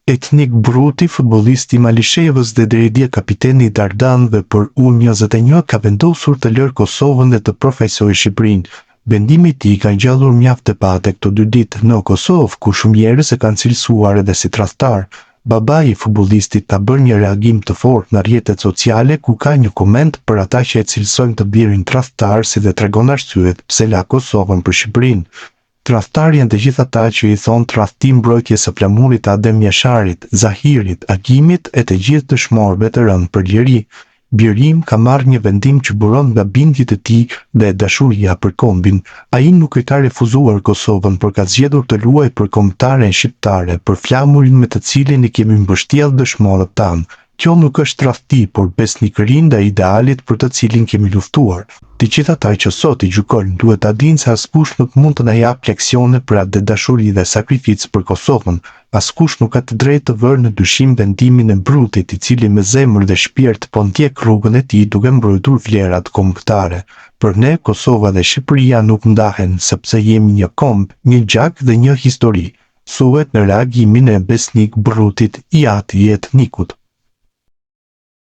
Etnik Bruti, futbollisti i Malishevës dhe deri dje kapiteni i Dardanëve për U21, ka vendosur të lërë Kosovën dhe të përfaqësojë Shqipërinë. Vendimi i tij ka ngjallur mjaft debate këto 2 ditë në Kosovë, ku shumë njerëz e kanë cilësuar edhe si tradhtar. Babai i futbollistit ka bërë një reagim të fortë në rrjetet sociale, ku ka një koment për ata që e cilësojnë të birin tradhtar, si dhe tregon arsyet pse la Kosovën për Shqipërinë. Tradhtar janë të gjithë ata që i thonë tradhti mbrojtjes së flamurit të Adem Jasharit, Zahirit, Agimit e të gjithë dëshmorëve të rënë për liri. Birim ka marrë një vendim që buron nga bindjet e tij dhe dashuria për kombin. Ai nuk e ka refuzuar Kosovën, por ka zgjedhur të luajë për kombëtaren shqiptare, për flamurin me të cilin i kemi mbështjellë dëshmorët tanë. Kjo nuk është tradhti, por besnikëri ndaj idealit për të cilin kemi luftuar. Të gjithë ata që sot i gjykojnë duhet ta dinë se askush nuk mund të na japë leksione për atë dashuri dhe sakrificë për Kosovën. Askush nuk ka të drejtë të vërë në dyshim vendimin e Brutit, i cili me zemër dhe shpirt po ndjek rrugën e tij duke mbrojtur vlerat kombëtare. Për ne, Kosova dhe Shqipëria nuk ndahen, sepse jemi një komb, një gjak dhe një histori. Thuhet në reagimin e Besnik Brutit i atij etnikut.